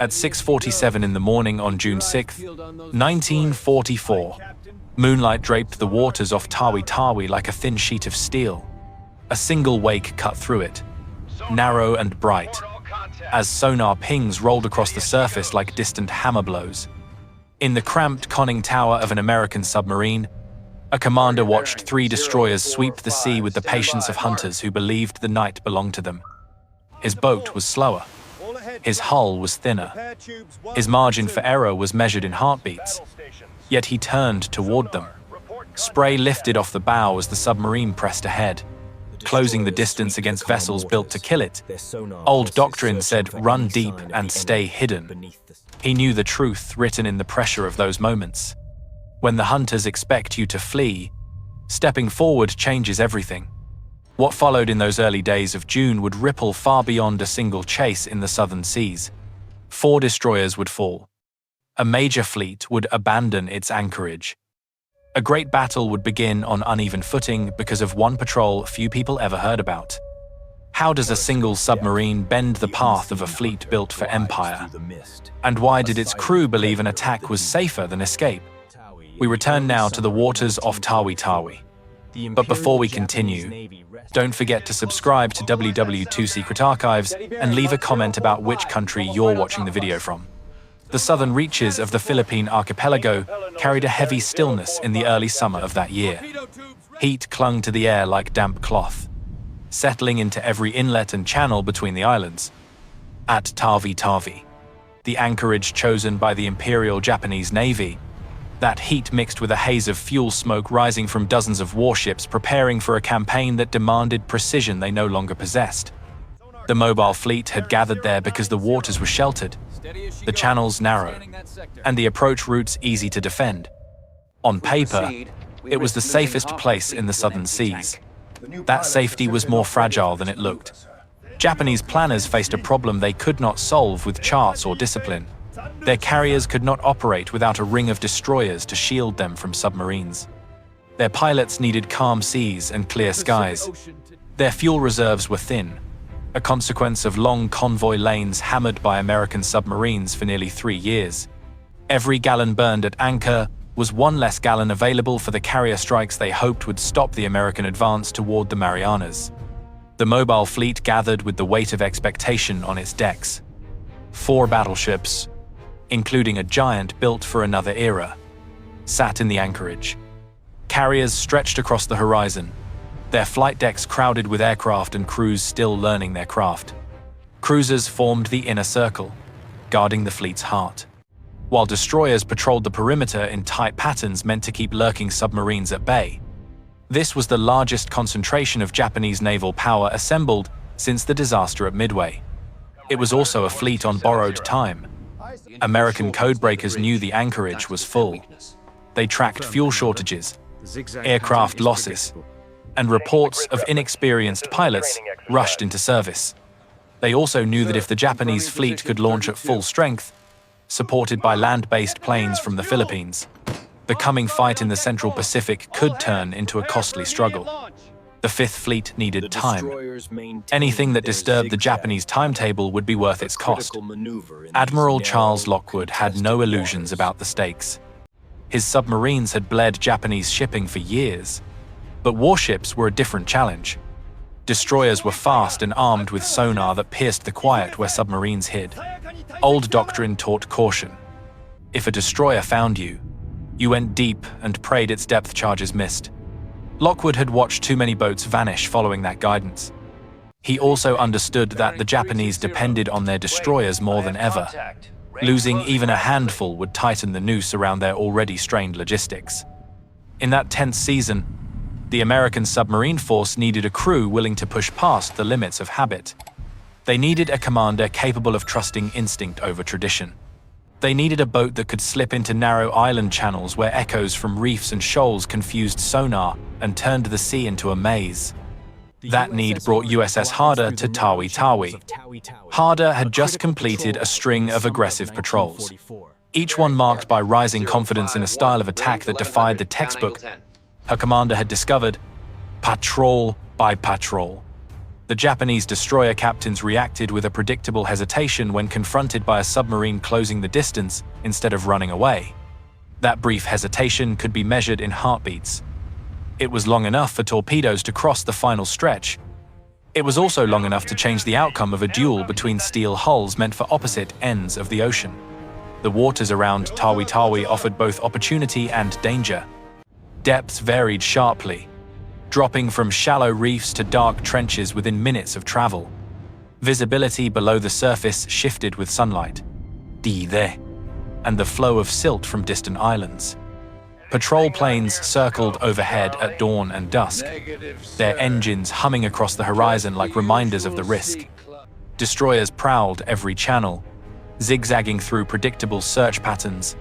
At 6:47 in the morning on June 6, 1944, moonlight draped the waters off Tawi Tawi like a thin sheet of steel. A single wake cut through it, narrow and bright, as sonar pings rolled across the surface like distant hammer blows. In the cramped conning tower of an American submarine, a commander watched 3 destroyers sweep the sea with the patience of hunters who believed the night belonged to them. His boat was slower. His hull was thinner. His margin for error was measured in heartbeats. Yet he turned toward them. Spray lifted off the bow as the submarine pressed ahead, closing the distance against vessels built to kill it. Old doctrine said, "Run deep and stay hidden." He knew the truth written in the pressure of those moments. When the hunters expect you to flee, stepping forward changes everything. What followed in those early days of June would ripple far beyond a single chase in the southern seas. 4 destroyers would fall. A major fleet would abandon its anchorage. A great battle would begin on uneven footing because of one patrol few people ever heard about. How does a single submarine bend the path of a fleet built for empire? And why did its crew believe an attack was safer than escape? We return now to the waters off Tawi Tawi. But before we continue, don't forget to subscribe to WW2 Secret Archives and leave a comment about which country you're watching the video from. The southern reaches of the Philippine archipelago carried a heavy stillness in the early summer of that year. Heat clung to the air like damp cloth, settling into every inlet and channel between the islands. At Tawi Tawi, the anchorage chosen by the Imperial Japanese Navy, that heat mixed with a haze of fuel smoke rising from dozens of warships preparing for a campaign that demanded precision they no longer possessed. The mobile fleet had gathered there because the waters were sheltered, the channels narrow, and the approach routes easy to defend. On paper, it was the safest place in the southern seas. That safety was more fragile than it looked. Japanese planners faced a problem they could not solve with charts or discipline. Their carriers could not operate without a ring of destroyers to shield them from submarines. Their pilots needed calm seas and clear skies. Their fuel reserves were thin, a consequence of long convoy lanes hammered by American submarines for nearly 3 years. Every gallon burned at anchor was 1 less gallon available for the carrier strikes they hoped would stop the American advance toward the Marianas. The mobile fleet gathered with the weight of expectation on its decks. 4 battleships, including a giant built for another era, sat in the anchorage. Carriers stretched across the horizon, their flight decks crowded with aircraft and crews still learning their craft. Cruisers formed the inner circle, guarding the fleet's heart, while destroyers patrolled the perimeter in tight patterns meant to keep lurking submarines at bay. This was the largest concentration of Japanese naval power assembled since the disaster at Midway. It was also a fleet on borrowed time. American codebreakers knew the anchorage was full. They tracked fuel shortages, aircraft losses, and reports of inexperienced pilots rushed into service. They also knew that if the Japanese fleet could launch at full strength, supported by land-based planes from the Philippines, the coming fight in the Central Pacific could turn into a costly struggle. The 5th Fleet needed time. Anything that disturbed the Japanese timetable would be worth its cost. Admiral Charles Lockwood had no illusions about the stakes. His submarines had bled Japanese shipping for years. But warships were a different challenge. Destroyers were fast and armed with sonar that pierced the quiet where submarines hid. Old doctrine taught caution. If a destroyer found you, you went deep and prayed its depth charges missed. Lockwood had watched too many boats vanish following that guidance. He also understood that the Japanese depended on their destroyers more than ever. Losing even a handful would tighten the noose around their already strained logistics. In that tense season, the American submarine force needed a crew willing to push past the limits of habit. They needed a commander capable of trusting instinct over tradition. They needed a boat that could slip into narrow island channels where echoes from reefs and shoals confused sonar and turned the sea into a maze. That need brought USS Harder to Tawi Tawi. Harder had just completed a string of aggressive patrols, each one marked by rising confidence in a style of attack that defied the textbook. Her commander had discovered, patrol by patrol. The Japanese destroyer captains reacted with a predictable hesitation when confronted by a submarine closing the distance instead of running away. That brief hesitation could be measured in heartbeats. It was long enough for torpedoes to cross the final stretch. It was also long enough to change the outcome of a duel between steel hulls meant for opposite ends of the ocean. The waters around Tawi Tawi offered both opportunity and danger. Depths varied sharply, dropping from shallow reefs to dark trenches within minutes of travel. Visibility below the surface shifted with sunlight, and the flow of silt from distant islands. Patrol planes circled overhead at dawn and dusk, their engines humming across the horizon like reminders of the risk. Destroyers prowled every channel, zigzagging through predictable search patterns.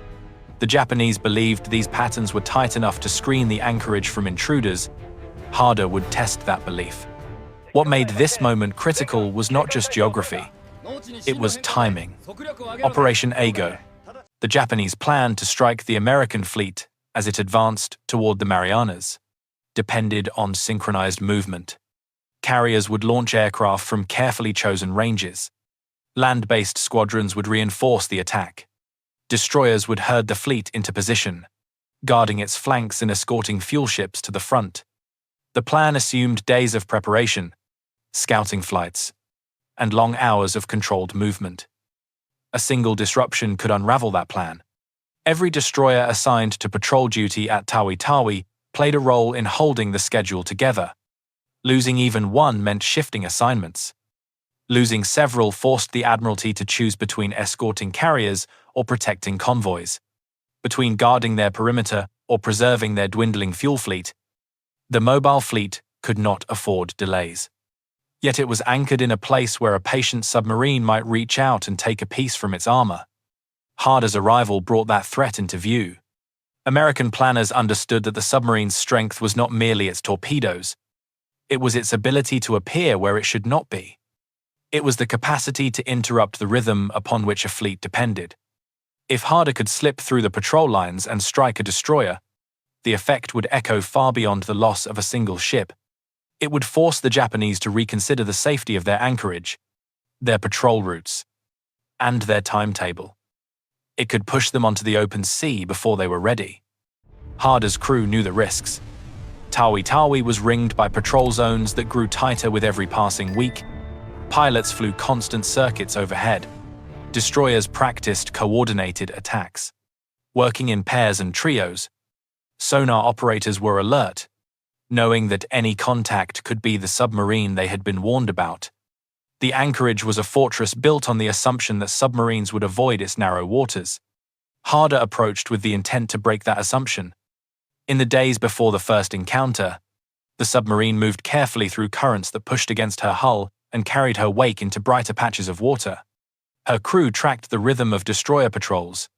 The Japanese believed these patterns were tight enough to screen the anchorage from intruders. Harder would test that belief. What made this moment critical was not just geography. It was timing. Operation Ago, the Japanese plan to strike the American fleet as it advanced toward the Marianas, depended on synchronized movement. Carriers would launch aircraft from carefully chosen ranges. Land-based squadrons would reinforce the attack. Destroyers would herd the fleet into position, guarding its flanks and escorting fuel ships to the front. The plan assumed days of preparation, scouting flights, and long hours of controlled movement. A single disruption could unravel that plan. Every destroyer assigned to patrol duty at Tawi Tawi played a role in holding the schedule together. Losing even one meant shifting assignments. Losing several forced the Admiralty to choose between escorting carriers or protecting convoys, between guarding their perimeter or preserving their dwindling fuel fleet. The mobile fleet could not afford delays. Yet it was anchored in a place where a patient submarine might reach out and take a piece from its armor. Harder's arrival brought that threat into view. American planners understood that the submarine's strength was not merely its torpedoes. It was its ability to appear where it should not be. It was the capacity to interrupt the rhythm upon which a fleet depended. If Harder could slip through the patrol lines and strike a destroyer, the effect would echo far beyond the loss of a single ship. It would force the Japanese to reconsider the safety of their anchorage, their patrol routes, and their timetable. It could push them onto the open sea before they were ready. Harder's crew knew the risks. Tawi Tawi was ringed by patrol zones that grew tighter with every passing week. Pilots flew constant circuits overhead. Destroyers practiced coordinated attacks, working in pairs and trios. Sonar operators were alert, knowing that any contact could be the submarine they had been warned about. The anchorage was a fortress built on the assumption that submarines would avoid its narrow waters. Harder approached with the intent to break that assumption. In the days before the first encounter, the submarine moved carefully through currents that pushed against her hull and carried her wake into brighter patches of water. Her crew tracked the rhythm of destroyer patrols,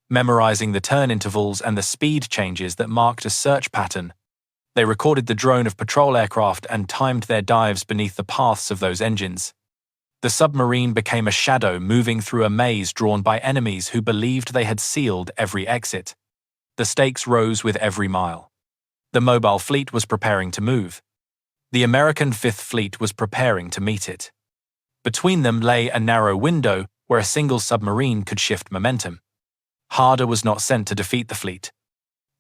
memorizing the turn intervals and the speed changes that marked a search pattern. They recorded the drone of patrol aircraft and timed their dives beneath the paths of those engines. The submarine became a shadow moving through a maze drawn by enemies who believed they had sealed every exit. The stakes rose with every mile. The mobile fleet was preparing to move. The American Fifth Fleet was preparing to meet it. Between them lay a narrow window where a single submarine could shift momentum. Harder was not sent to defeat the fleet.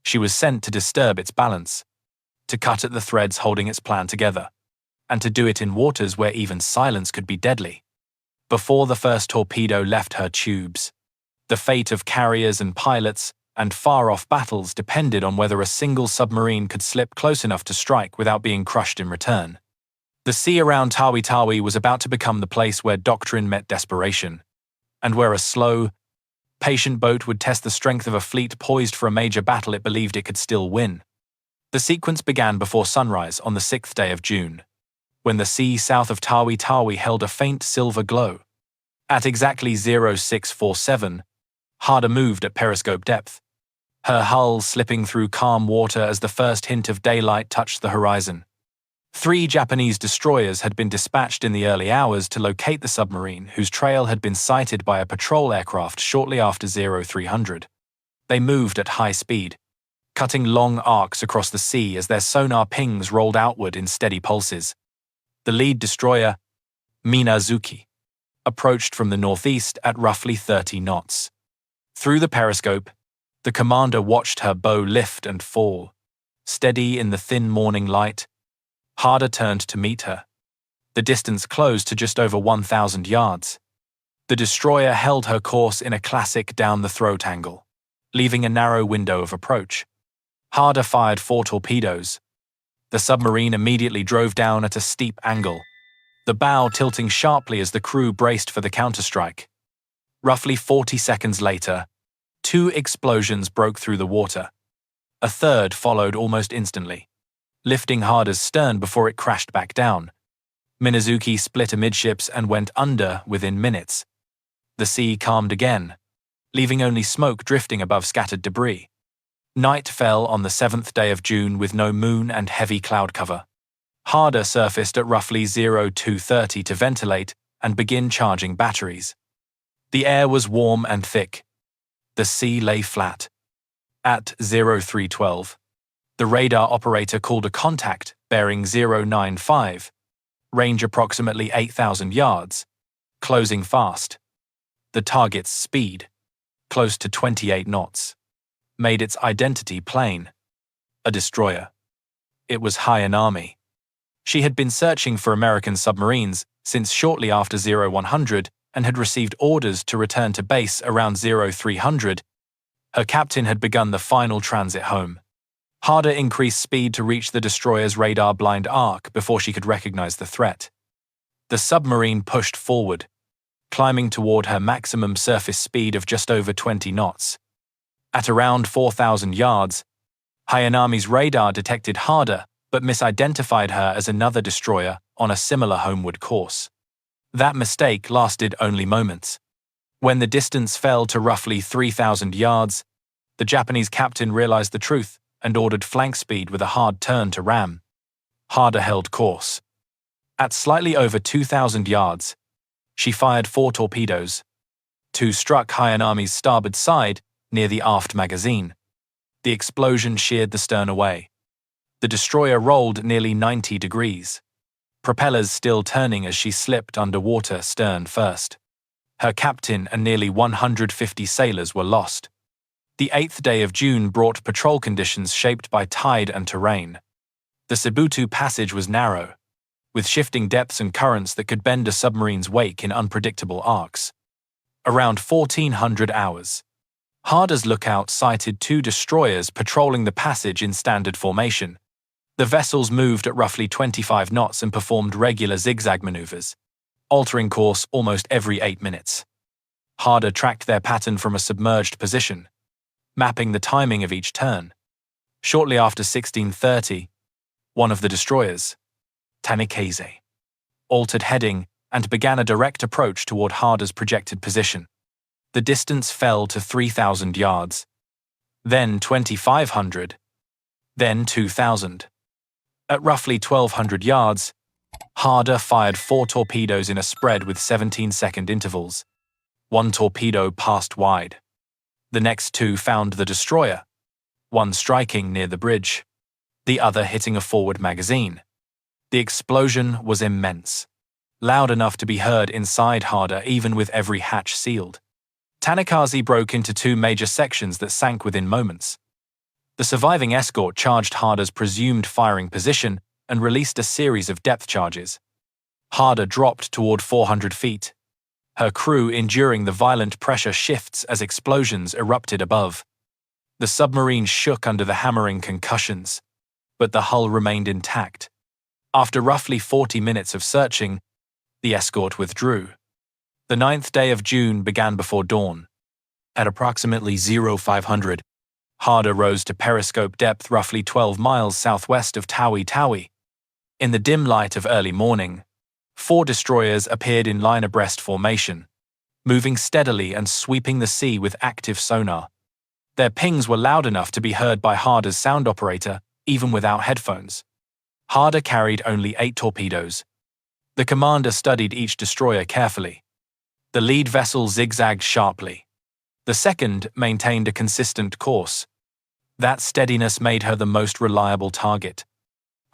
She was sent to disturb its balance, to cut at the threads holding its plan together, and to do it in waters where even silence could be deadly. Before the first torpedo left her tubes, the fate of carriers and pilots and far-off battles depended on whether a single submarine could slip close enough to strike without being crushed in return. The sea around Tawi Tawi was about to become the place where doctrine met desperation, and where a slow, patient boat would test the strength of a fleet poised for a major battle it believed it could still win. The sequence began before sunrise on the 6th day of June, when the sea south of Tawi Tawi held a faint silver glow. At exactly 0647, Harder moved at periscope depth, her hull slipping through calm water as the first hint of daylight touched the horizon. 3 Japanese destroyers had been dispatched in the early hours to locate the submarine, whose trail had been sighted by a patrol aircraft shortly after 0300. They moved at high speed, cutting long arcs across the sea as their sonar pings rolled outward in steady pulses. The lead destroyer, Minazuki, approached from the northeast at roughly 30 knots. Through the periscope, the commander watched her bow lift and fall. Steady in the thin morning light, Harder turned to meet her. The distance closed to just over 1,000 yards. The destroyer held her course in a classic down-the-throat angle, leaving a narrow window of approach. Harder fired 4 torpedoes. The submarine immediately drove down at a steep angle, the bow tilting sharply as the crew braced for the counterstrike. Roughly 40 seconds later, 2 explosions broke through the water. A third followed almost instantly, lifting Harder's stern before it crashed back down. Minazuki split amidships and went under within minutes. The sea calmed again, leaving only smoke drifting above scattered debris. Night fell on the 7th day of June with no moon and heavy cloud cover. Harder surfaced at roughly 0230 to ventilate and begin charging batteries. The air was warm and thick. The sea lay flat. At 0312, the radar operator called a contact bearing 095, range approximately 8,000 yards, closing fast. The target's speed, close to 28 knots, made its identity plain. A destroyer. It was Hayanami. She had been searching for American submarines since shortly after 0100 and had received orders to return to base around 0300. Her captain had begun the final transit home. Harder increased speed to reach the destroyer's radar blind arc before she could recognize the threat. The submarine pushed forward, climbing toward her maximum surface speed of just over 20 knots. At around 4,000 yards, Hayanami's radar detected Harder but misidentified her as another destroyer on a similar homeward course. That mistake lasted only moments. When the distance fell to roughly 3,000 yards, the Japanese captain realized the truth and ordered flank speed with a hard turn to ram. Harder held course. At slightly over 2,000 yards, she fired 4 torpedoes. 2 struck Hayanami's starboard side near the aft magazine. The explosion sheared the stern away. The destroyer rolled nearly 90 degrees, propellers still turning as she slipped underwater stern first. Her captain and nearly 150 sailors were lost. The 8th day of June brought patrol conditions shaped by tide and terrain. The Sibutu Passage was narrow, with shifting depths and currents that could bend a submarine's wake in unpredictable arcs. Around 1400 hours, Harder's lookout sighted 2 destroyers patrolling the passage in standard formation. The vessels moved at roughly 25 knots and performed regular zigzag maneuvers, altering course almost every 8 minutes. Harder tracked their pattern from a submerged position, mapping the timing of each turn. Shortly after 1630, one of the destroyers, Tanikaze, altered heading and began a direct approach toward Harder's projected position. The distance fell to 3,000 yards, then 2,500, then 2,000. At roughly 1,200 yards, Harder fired 4 torpedoes in a spread with 17-second intervals. 1 torpedo passed wide. The next 2 found the destroyer, one striking near the bridge, the other hitting a forward magazine. The explosion was immense, loud enough to be heard inside Harder even with every hatch sealed. Tanikaze broke into 2 major sections that sank within moments. The surviving escort charged Harder's presumed firing position and released a series of depth charges. Harder dropped toward 400 feet, her crew enduring the violent pressure shifts as explosions erupted above. The submarine shook under the hammering concussions, but the hull remained intact. After roughly 40 minutes of searching, the escort withdrew. The 9th day of June began before dawn. At approximately 0500, Harder rose to periscope depth roughly 12 miles southwest of Tawi Tawi. In the dim light of early morning, 4 destroyers appeared in line abreast formation, moving steadily and sweeping the sea with active sonar. Their pings were loud enough to be heard by Harder's sound operator, even without headphones. Harder carried only 8 torpedoes. The commander studied each destroyer carefully. The lead vessel zigzagged sharply. The second maintained a consistent course. That steadiness made her the most reliable target.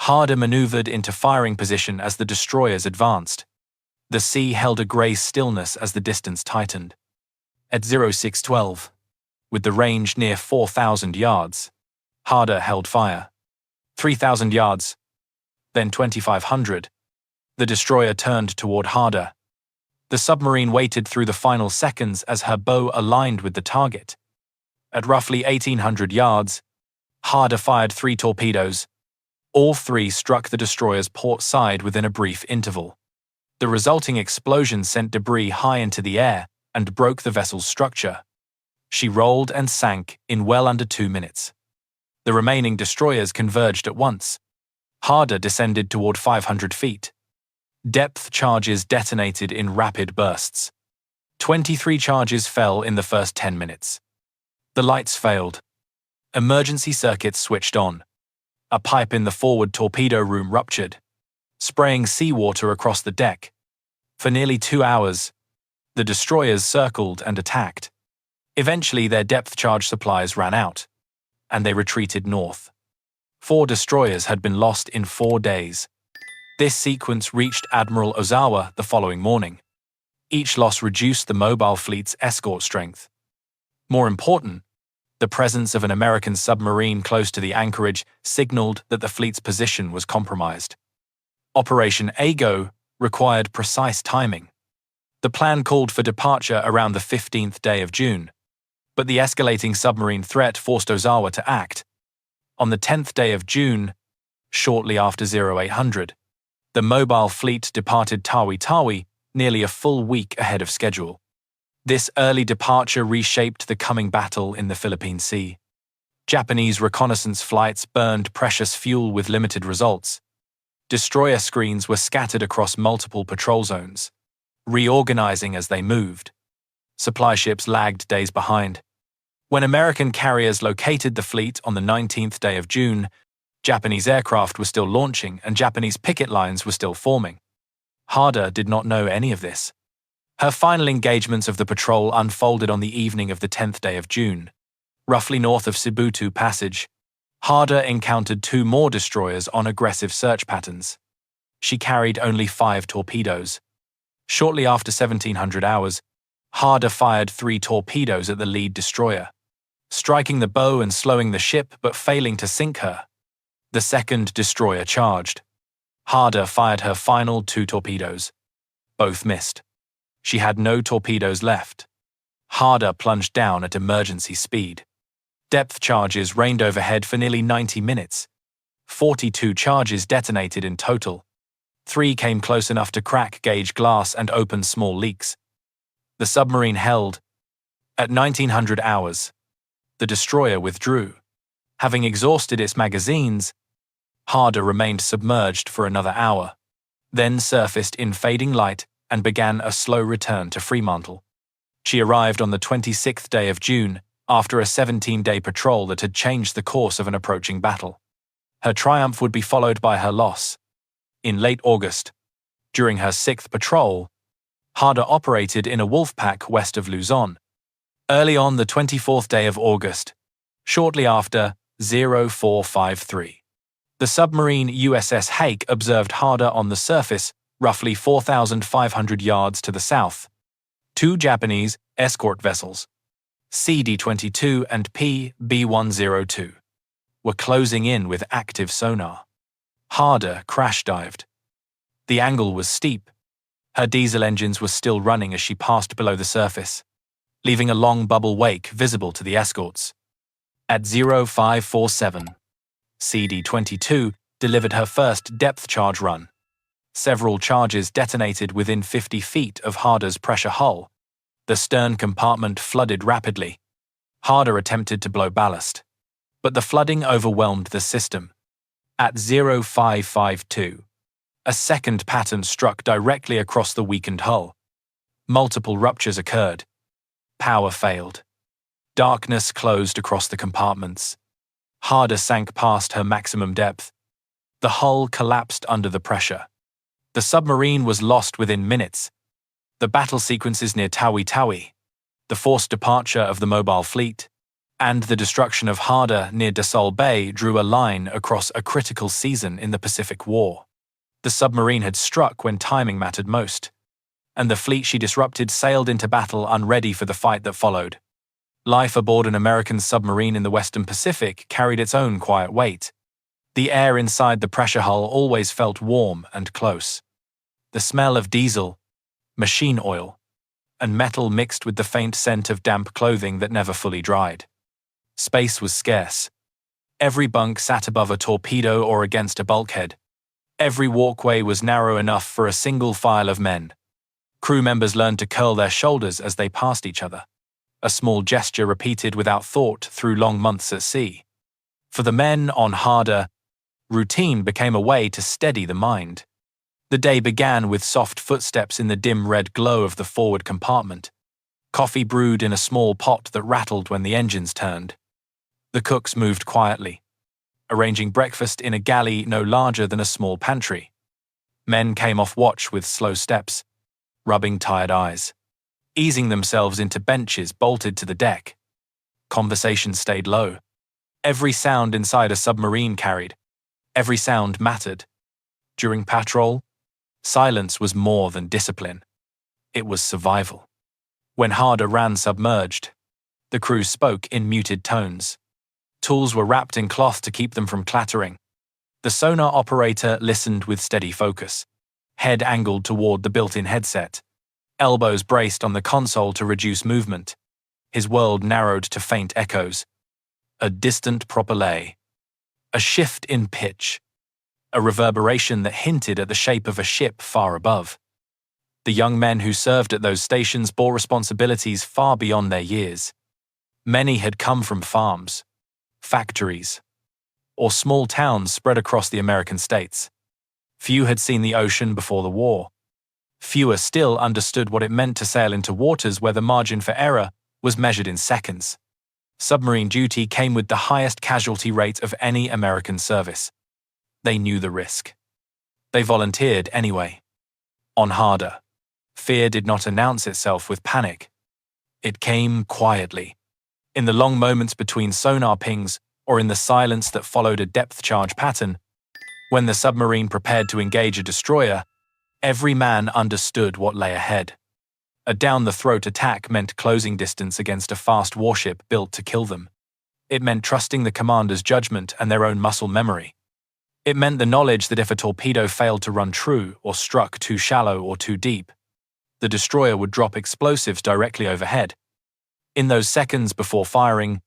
Harder maneuvered into firing position as the destroyers advanced. The sea held a grey stillness as the distance tightened. At 0612, with the range near 4,000 yards, Harder held fire. 3,000 yards, then 2,500. The destroyer turned toward Harder. The submarine waited through the final seconds as her bow aligned with the target. At roughly 1,800 yards, Harder fired 3 torpedoes. All 3 struck the destroyer's port side within a brief interval. The resulting explosion sent debris high into the air and broke the vessel's structure. She rolled and sank in well under 2 minutes. The remaining destroyers converged at once. Harder descended toward 500 feet. Depth charges detonated in rapid bursts. 23 charges fell in the first 10 minutes. The lights failed. Emergency circuits switched on. A pipe in the forward torpedo room ruptured, spraying seawater across the deck. For nearly 2 hours, the destroyers circled and attacked. Eventually, their depth charge supplies ran out, and they retreated north. 4 destroyers had been lost in 4 days. This sequence reached Admiral Ozawa the following morning. Each loss reduced the mobile fleet's escort strength. More important, the presence of an American submarine close to the anchorage signaled that the fleet's position was compromised. Operation Ago required precise timing. The plan called for departure around the 15th day of June, but the escalating submarine threat forced Ozawa to act. On the 10th day of June, shortly after 0800, the mobile fleet departed Tawi Tawi nearly a full week ahead of schedule. This early departure reshaped the coming battle in the Philippine Sea. Japanese reconnaissance flights burned precious fuel with limited results. Destroyer screens were scattered across multiple patrol zones, reorganizing as they moved. Supply ships lagged days behind. When American carriers located the fleet on the 19th day of June, Japanese aircraft were still launching and Japanese picket lines were still forming. Harder did not know any of this. Her final engagements of the patrol unfolded on the evening of the 10th day of June. Roughly north of Sibutu Passage, Harder encountered 2 more destroyers on aggressive search patterns. She carried only 5 torpedoes. Shortly after 1700 hours, Harder fired 3 torpedoes at the lead destroyer, striking the bow and slowing the ship but failing to sink her. The second destroyer charged. Harder fired her final 2 torpedoes. Both missed. She had no torpedoes left. Harder plunged down at emergency speed. Depth charges rained overhead for nearly 90 minutes. 42 charges detonated in total. 3 came close enough to crack gauge glass and open small leaks. The submarine held. At 1900 hours, the destroyer withdrew. Having exhausted its magazines, Harder remained submerged for another hour, then surfaced in fading light and began a slow return to Fremantle. She arrived on the 26th day of June after a 17-day patrol that had changed the course of an approaching battle. Her triumph would be followed by her loss. In late August, during her 6th patrol, Harder operated in a wolf pack west of Luzon. Early on the 24th day of August, shortly after 0453, the submarine USS Harder observed Harder on the surface roughly 4,500 yards to the south. 2 Japanese escort vessels, CD-22 and PB-102, were closing in with active sonar. Harder crash-dived. The angle was steep. Her diesel engines were still running as she passed below the surface, leaving a long bubble wake visible to the escorts. At 0547, CD-22 delivered her first depth charge run. Several charges detonated within 50 feet of Harder's pressure hull. The stern compartment flooded rapidly. Harder attempted to blow ballast, but the flooding overwhelmed the system. At 0552, a second pattern struck directly across the weakened hull. Multiple ruptures occurred. Power failed. Darkness closed across the compartments. Harder sank past her maximum depth. The hull collapsed under the pressure. The submarine was lost within minutes. The battle sequences near Tawi Tawi, the forced departure of the mobile fleet, And the destruction of Harder near Dasol Bay drew a line across a critical season in the Pacific War. The submarine had struck when timing mattered most, and the fleet she disrupted sailed into battle unready for the fight that followed. Life aboard an American submarine in the Western Pacific carried its own quiet weight. The air inside the pressure hull always felt warm and close. The smell of diesel, machine oil, and metal mixed with the faint scent of damp clothing that never fully dried. Space was scarce. Every bunk sat above a torpedo or against a bulkhead. Every walkway was narrow enough for a single file of men. Crew members learned to curl their shoulders as they passed each other, a small gesture repeated without thought through long months at sea. For the men on Harder, routine became a way to steady the mind. The day began with soft footsteps in the dim red glow of the forward compartment. Coffee brewed in a small pot that rattled when the engines turned. The cooks moved quietly, arranging breakfast in a galley no larger than a small pantry. Men came off watch with slow steps, rubbing tired eyes, easing themselves into benches bolted to the deck. Conversation stayed low. Every sound inside a submarine carried. Every sound mattered. During patrol, silence was more than discipline. It was survival. When Harder ran submerged, the crew spoke in muted tones. Tools were wrapped in cloth to keep them from clattering. The sonar operator listened with steady focus, head angled toward the built-in headset, elbows braced on the console to reduce movement. His world narrowed to faint echoes. A distant propellee, a shift in pitch, a reverberation that hinted at the shape of a ship far above. The young men who served at those stations bore responsibilities far beyond their years. Many had come from farms, factories, or small towns spread across the American states. Few had seen the ocean before the war. Fewer still understood what it meant to sail into waters where the margin for error was measured in seconds. Submarine duty came with the highest casualty rate of any American service. They knew the risk. They volunteered anyway. On Harder, fear did not announce itself with panic. It came quietly, in the long moments between sonar pings or in the silence that followed a depth charge pattern. When the submarine prepared to engage a destroyer, every man understood what lay ahead. A down-the-throat attack meant closing distance against a fast warship built to kill them. It meant trusting the commander's judgment and their own muscle memory. It meant the knowledge that if a torpedo failed to run true or struck too shallow or too deep, the destroyer would drop explosives directly overhead. In those seconds before firing,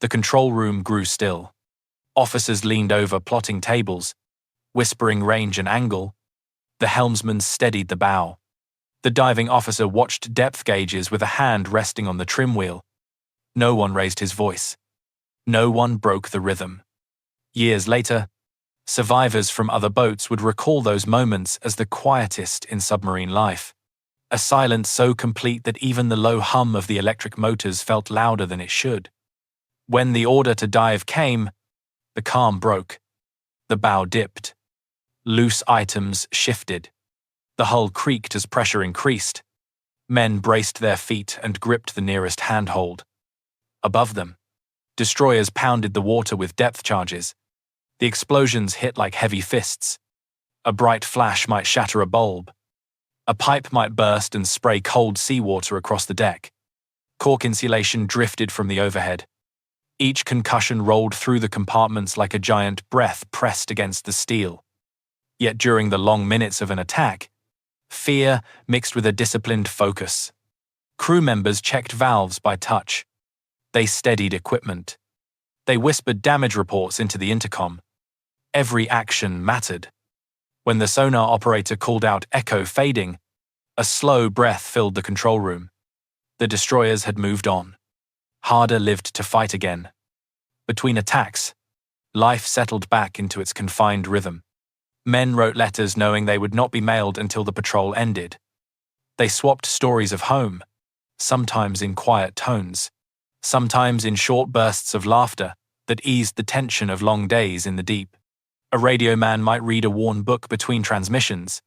the control room grew still. Officers leaned over plotting tables, whispering range and angle. The helmsman steadied the bow. The diving officer watched depth gauges with a hand resting on the trim wheel. No one raised his voice. No one broke the rhythm. Years later, survivors from other boats would recall those moments as the quietest in submarine life. A silence so complete that even the low hum of the electric motors felt louder than it should. When the order to dive came, the calm broke. The bow dipped. Loose items shifted. The hull creaked as pressure increased. Men braced their feet and gripped the nearest handhold. Above them, destroyers pounded the water with depth charges. The explosions hit like heavy fists. A bright flash might shatter a bulb. A pipe might burst and spray cold seawater across the deck. Cork insulation drifted from the overhead. Each concussion rolled through the compartments like a giant breath pressed against the steel. Yet during the long minutes of an attack, fear mixed with a disciplined focus. Crew members checked valves by touch. They steadied equipment. They whispered damage reports into the intercom. Every action mattered. When the sonar operator called out echo fading, a slow breath filled the control room. The destroyers had moved on. Harder lived to fight again. Between attacks, life settled back into its confined rhythm. Men wrote letters knowing they would not be mailed until the patrol ended. They swapped stories of home, sometimes in quiet tones, sometimes in short bursts of laughter that eased the tension of long days in the deep. A radio man might read a worn book between transmissions.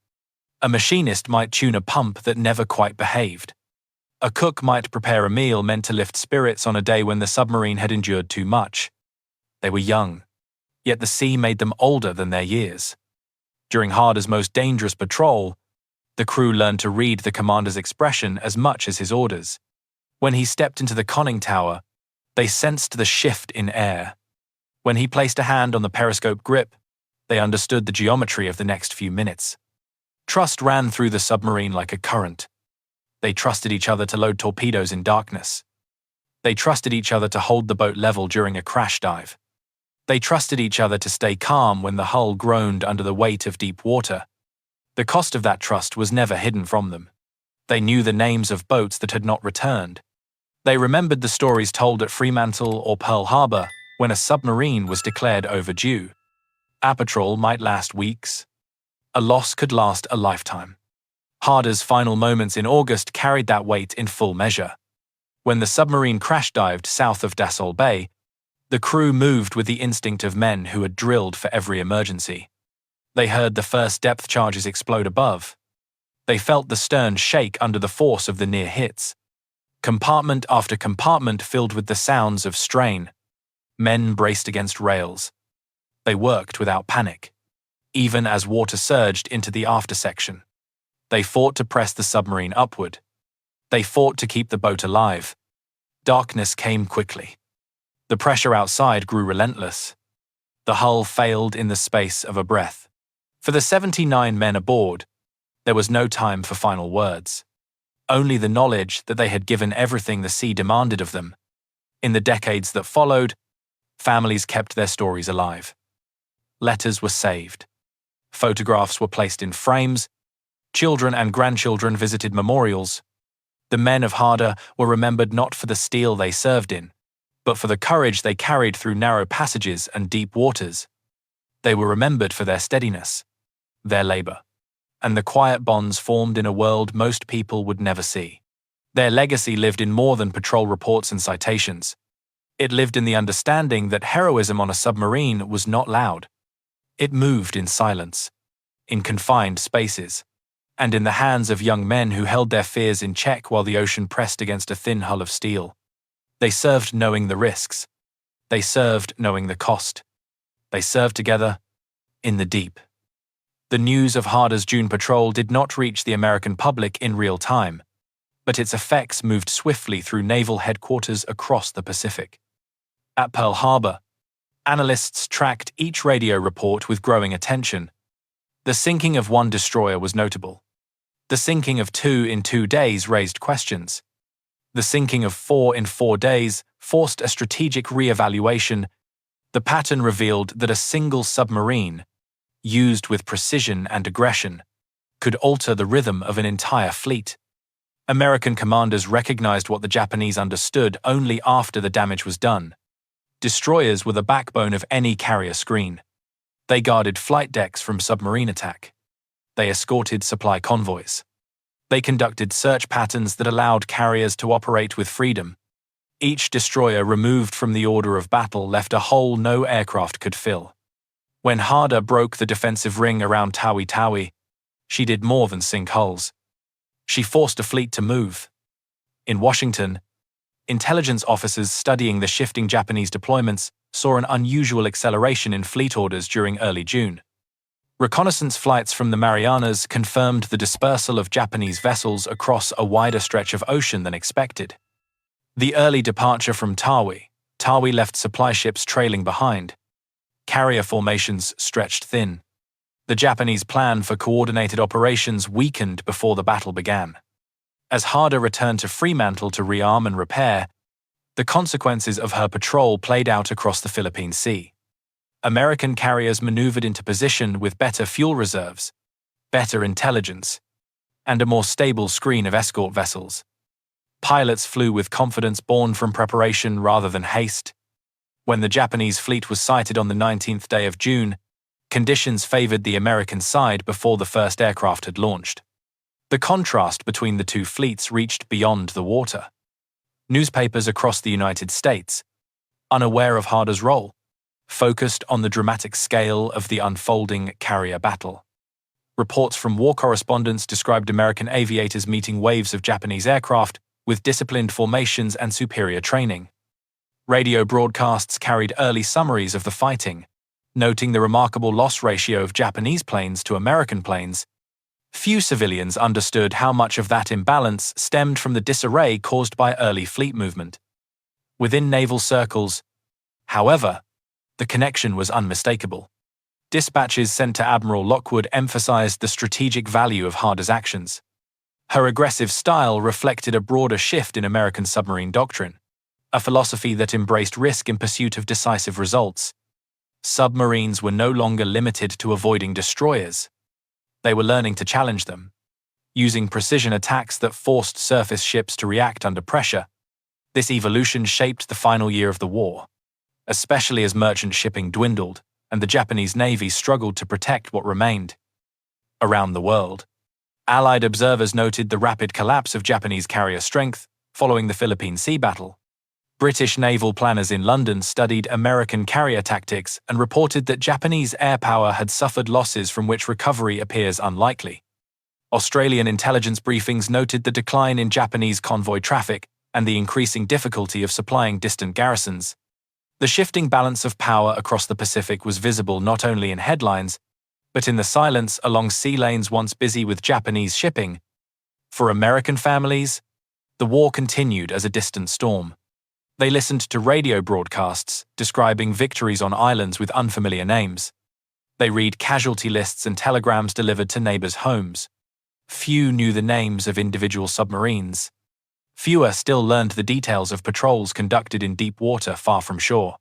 A machinist might tune a pump that never quite behaved. A cook might prepare a meal meant to lift spirits on a day when the submarine had endured too much. They were young, yet the sea made them older than their years. During Harder's most dangerous patrol, the crew learned to read the commander's expression as much as his orders. When he stepped into the conning tower, they sensed the shift in air. When he placed a hand on the periscope grip, they understood the geometry of the next few minutes. Trust ran through the submarine like a current. They trusted each other to load torpedoes in darkness. They trusted each other to hold the boat level during a crash dive. They trusted each other to stay calm when the hull groaned under the weight of deep water. The cost of that trust was never hidden from them. They knew the names of boats that had not returned. They remembered the stories told at Fremantle or Pearl Harbor when a submarine was declared overdue. A patrol might last weeks. A loss could last a lifetime. Harder's final moments in August carried that weight in full measure. When the submarine crash-dived south of Dasol Bay, the crew moved with the instinct of men who had drilled for every emergency. They heard the first depth charges explode above. They felt the stern shake under the force of the near hits. Compartment after compartment filled with the sounds of strain. Men braced against rails. They worked without panic, even as water surged into the after section. They fought to press the submarine upward. They fought to keep the boat alive. Darkness came quickly. The pressure outside grew relentless. The hull failed in the space of a breath. For the 79 men aboard, there was no time for final words. Only the knowledge that they had given everything the sea demanded of them. In the decades that followed, families kept their stories alive. Letters were saved. Photographs were placed in frames. Children and grandchildren visited memorials. The men of Harder were remembered not for the steel they served in, but for the courage they carried through narrow passages and deep waters. They were remembered for their steadiness, their labor, and the quiet bonds formed in a world most people would never see. Their legacy lived in more than patrol reports and citations. It lived in the understanding that heroism on a submarine was not loud. It moved in silence, in confined spaces, and in the hands of young men who held their fears in check while the ocean pressed against a thin hull of steel. They served knowing the risks. They served knowing the cost. They served together in the deep. The news of Harder's June patrol did not reach the American public in real time, but its effects moved swiftly through naval headquarters across the Pacific. At Pearl Harbor, analysts tracked each radio report with growing attention. The sinking of one destroyer was notable. The sinking of 2 in 2 days raised questions. The sinking of 4 in 4 days forced a strategic re-evaluation. The pattern revealed that a single submarine, used with precision and aggression, could alter the rhythm of an entire fleet. American commanders recognized what the Japanese understood only after the damage was done. Destroyers were the backbone of any carrier screen. They guarded flight decks from submarine attack. They escorted supply convoys. They conducted search patterns that allowed carriers to operate with freedom. Each destroyer removed from the order of battle left a hole no aircraft could fill. When Harder broke the defensive ring around Tawi Tawi, she did more than sink hulls. She forced a fleet to move. In Washington, intelligence officers studying the shifting Japanese deployments saw an unusual acceleration in fleet orders during early June. Reconnaissance flights from the Marianas confirmed the dispersal of Japanese vessels across a wider stretch of ocean than expected. The early departure from Tawi left supply ships trailing behind. Carrier formations stretched thin. The Japanese plan for coordinated operations weakened before the battle began. As Harder returned to Fremantle to rearm and repair, the consequences of her patrol played out across the Philippine Sea. American carriers maneuvered into position with better fuel reserves, better intelligence, and a more stable screen of escort vessels. Pilots flew with confidence born from preparation rather than haste. When the Japanese fleet was sighted on the 19th day of June, conditions favored the American side before the first aircraft had launched. The contrast between the two fleets reached beyond the water. Newspapers across the United States, unaware of Harder's role, focused on the dramatic scale of the unfolding carrier battle. Reports from war correspondents described American aviators meeting waves of Japanese aircraft with disciplined formations and superior training. Radio broadcasts carried early summaries of the fighting, noting the remarkable loss ratio of Japanese planes to American planes. Few civilians understood how much of that imbalance stemmed from the disarray caused by early fleet movement. Within naval circles, however, the connection was unmistakable. Dispatches sent to Admiral Lockwood emphasized the strategic value of Harder's actions. Her aggressive style reflected a broader shift in American submarine doctrine, a philosophy that embraced risk in pursuit of decisive results. Submarines were no longer limited to avoiding destroyers. They were learning to challenge them, using precision attacks that forced surface ships to react under pressure. This evolution shaped the final year of the war, especially as merchant shipping dwindled and the Japanese Navy struggled to protect what remained. Around the world, Allied observers noted the rapid collapse of Japanese carrier strength following the Philippine Sea battle. British naval planners in London studied American carrier tactics and reported that Japanese air power had suffered losses from which recovery appears unlikely. Australian intelligence briefings noted the decline in Japanese convoy traffic and the increasing difficulty of supplying distant garrisons. The shifting balance of power across the Pacific was visible not only in headlines, but in the silence along sea lanes once busy with Japanese shipping. For American families, the war continued as a distant storm. They listened to radio broadcasts describing victories on islands with unfamiliar names. They read casualty lists and telegrams delivered to neighbors' homes. Few knew the names of individual submarines. Fewer still learned the details of patrols conducted in deep water far from shore.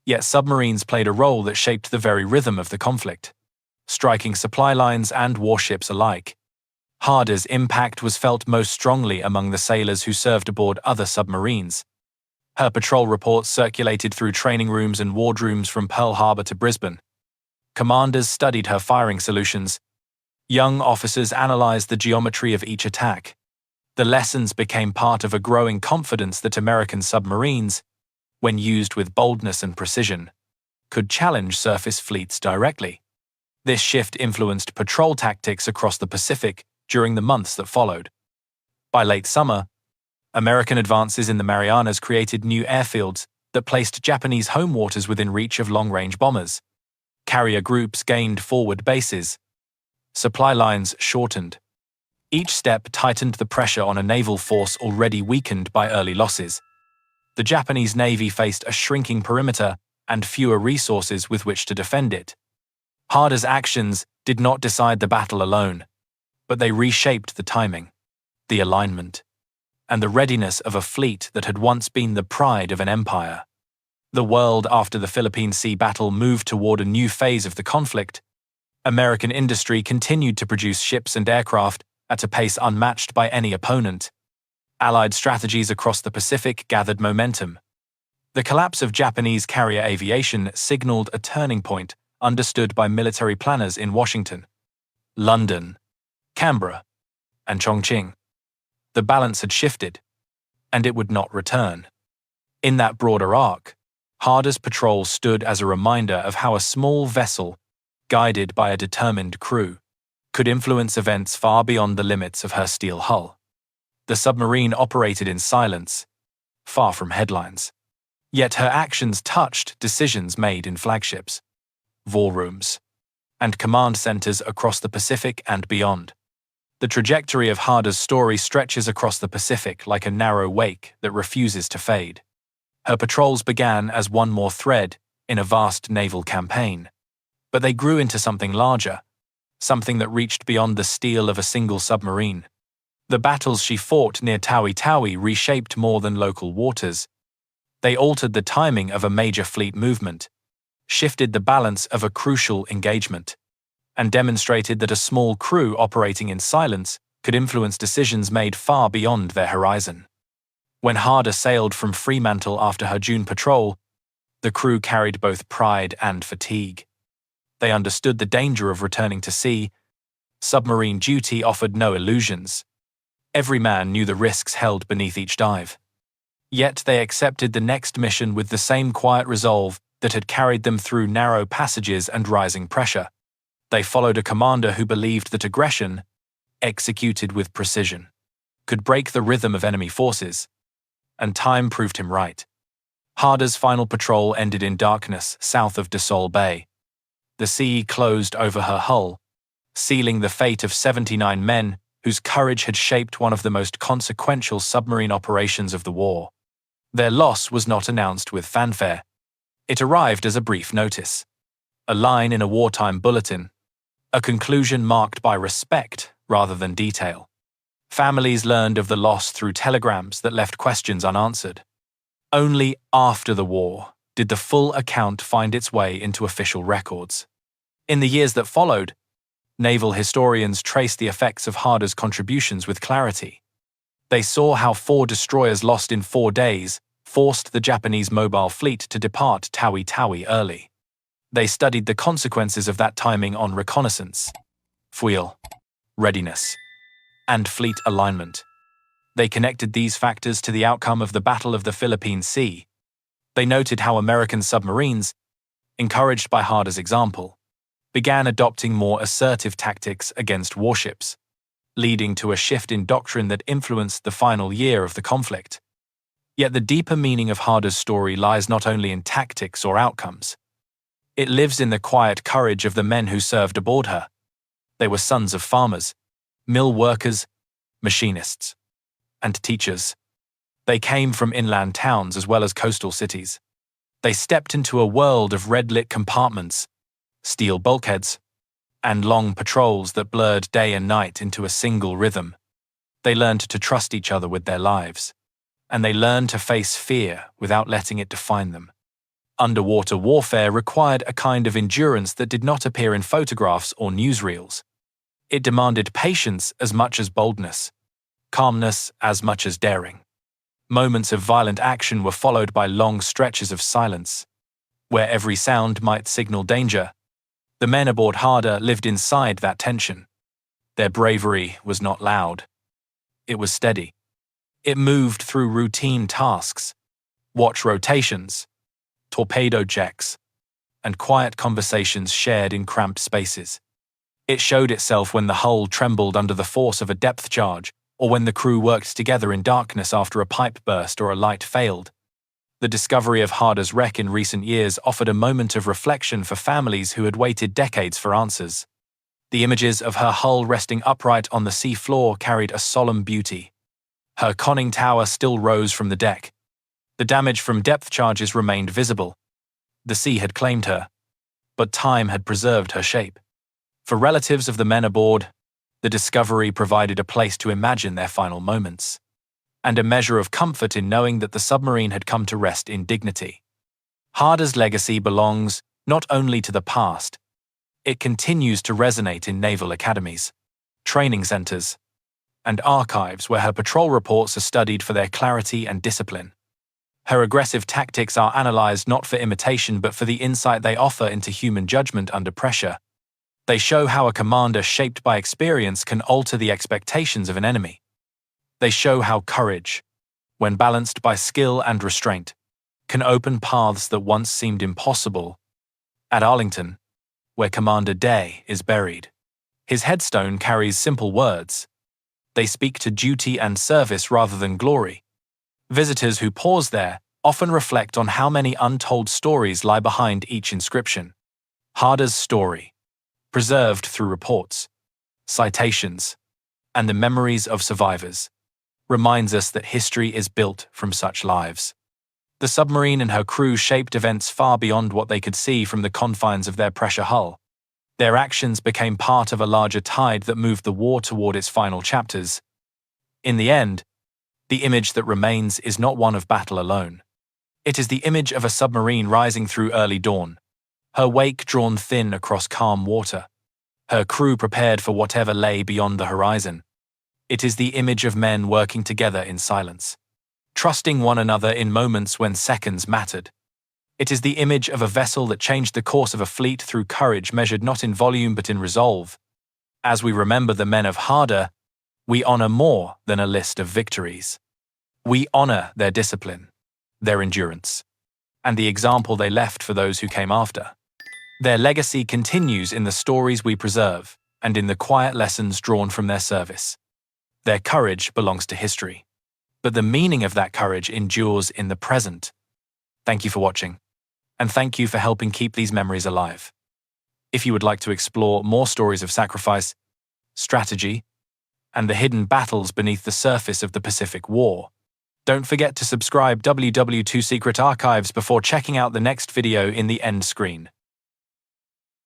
Yet submarines played a role that shaped the very rhythm of the conflict, striking supply lines and warships alike. Harder's impact was felt most strongly among the sailors who served aboard other submarines. Her patrol reports circulated through training rooms and wardrooms from Pearl Harbor to Brisbane. Commanders studied her firing solutions. Young officers analyzed the geometry of each attack. The lessons became part of a growing confidence that American submarines, when used with boldness and precision, could challenge surface fleets directly. This shift influenced patrol tactics across the Pacific during the months that followed. By late summer, American advances in the Marianas created new airfields that placed Japanese home waters within reach of long-range bombers. Carrier groups gained forward bases. Supply lines shortened. Each step tightened the pressure on a naval force already weakened by early losses. The Japanese Navy faced a shrinking perimeter and fewer resources with which to defend it. Harder's actions did not decide the battle alone, but they reshaped the timing, the alignment, and the readiness of a fleet that had once been the pride of an empire. The world after the Philippine Sea battle moved toward a new phase of the conflict. American industry continued to produce ships and aircraft at a pace unmatched by any opponent. Allied strategies across the Pacific gathered momentum. The collapse of Japanese carrier aviation signaled a turning point understood by military planners in Washington, London, Canberra, and Chongqing. The balance had shifted, and it would not return. In that broader arc, Harder's patrol stood as a reminder of how a small vessel, guided by a determined crew, could influence events far beyond the limits of her steel hull. The submarine operated in silence, far from headlines. Yet her actions touched decisions made in flagships, war rooms, and command centers across the Pacific and beyond. The trajectory of Harder's story stretches across the Pacific like a narrow wake that refuses to fade. Her patrols began as one more thread in a vast naval campaign, but they grew into something larger, something that reached beyond the steel of a single submarine. The battles she fought near Tawi Tawi reshaped more than local waters. They altered the timing of a major fleet movement, shifted the balance of a crucial engagement, and demonstrated that a small crew operating in silence could influence decisions made far beyond their horizon. When Harder sailed from Fremantle after her June patrol, the crew carried both pride and fatigue. They understood the danger of returning to sea. Submarine duty offered no illusions. Every man knew the risks held beneath each dive. Yet they accepted the next mission with the same quiet resolve that had carried them through narrow passages and rising pressure. They followed a commander who believed that aggression, executed with precision, could break the rhythm of enemy forces, and time proved him right. Harder's final patrol ended in darkness south of Dasol Bay. The sea closed over her hull, sealing the fate of 79 men whose courage had shaped one of the most consequential submarine operations of the war. Their loss was not announced with fanfare. It arrived as a brief notice, a line in a wartime bulletin, a conclusion marked by respect rather than detail. Families learned of the loss through telegrams that left questions unanswered. Only after the war did the full account find its way into official records. In the years that followed, naval historians traced the effects of Harder's contributions with clarity. They saw how 4 destroyers lost in 4 days forced the Japanese mobile fleet to depart Tawi Tawi early. They studied the consequences of that timing on reconnaissance, fuel, readiness, and fleet alignment. They connected these factors to the outcome of the Battle of the Philippine Sea. They noted how American submarines, encouraged by Harder's example, began adopting more assertive tactics against warships, leading to a shift in doctrine that influenced the final year of the conflict. Yet the deeper meaning of Harder's story lies not only in tactics or outcomes. It lives in the quiet courage of the men who served aboard her. They were sons of farmers, mill workers, machinists, and teachers. They came from inland towns as well as coastal cities. They stepped into a world of red-lit compartments, steel bulkheads, and long patrols that blurred day and night into a single rhythm. They learned to trust each other with their lives, and they learned to face fear without letting it define them. Underwater warfare required a kind of endurance that did not appear in photographs or newsreels. It demanded patience as much as boldness, calmness as much as daring. Moments of violent action were followed by long stretches of silence, where every sound might signal danger. The men aboard Harder lived inside that tension. Their bravery was not loud. It was steady. It moved through routine tasks, watch rotations, torpedo checks, and quiet conversations shared in cramped spaces. It showed itself when the hull trembled under the force of a depth charge, or when the crew worked together in darkness after a pipe burst or a light failed. The discovery of Harder's wreck in recent years offered a moment of reflection for families who had waited decades for answers. The images of her hull resting upright on the sea floor carried a solemn beauty. Her conning tower still rose from the deck. The damage from depth charges remained visible. The sea had claimed her, but time had preserved her shape. For relatives of the men aboard, the discovery provided a place to imagine their final moments, and a measure of comfort in knowing that the submarine had come to rest in dignity. Harder's legacy belongs not only to the past, it continues to resonate in naval academies, training centers, and archives where her patrol reports are studied for their clarity and discipline. Her aggressive tactics are analyzed not for imitation but for the insight they offer into human judgment under pressure. They show how a commander shaped by experience can alter the expectations of an enemy. They show how courage, when balanced by skill and restraint, can open paths that once seemed impossible. At Arlington, where Commander Day is buried, his headstone carries simple words. They speak to duty and service rather than glory. Visitors who pause there often reflect on how many untold stories lie behind each inscription. Harder's story, preserved through reports, citations, and the memories of survivors, reminds us that history is built from such lives. The submarine and her crew shaped events far beyond what they could see from the confines of their pressure hull. Their actions became part of a larger tide that moved the war toward its final chapters. In the end, the image that remains is not one of battle alone. It is the image of a submarine rising through early dawn, her wake drawn thin across calm water, her crew prepared for whatever lay beyond the horizon. It is the image of men working together in silence, trusting one another in moments when seconds mattered. It is the image of a vessel that changed the course of a fleet through courage measured not in volume but in resolve. As we remember the men of Harder, we honor more than a list of victories. We honor their discipline, their endurance, and the example they left for those who came after. Their legacy continues in the stories we preserve and in the quiet lessons drawn from their service. Their courage belongs to history, but the meaning of that courage endures in the present. Thank you for watching, and thank you for helping keep these memories alive. If you would like to explore more stories of sacrifice, strategy, and the hidden battles beneath the surface of the Pacific War, don't forget to subscribe WW2 Secret Archives before checking out the next video in the end screen.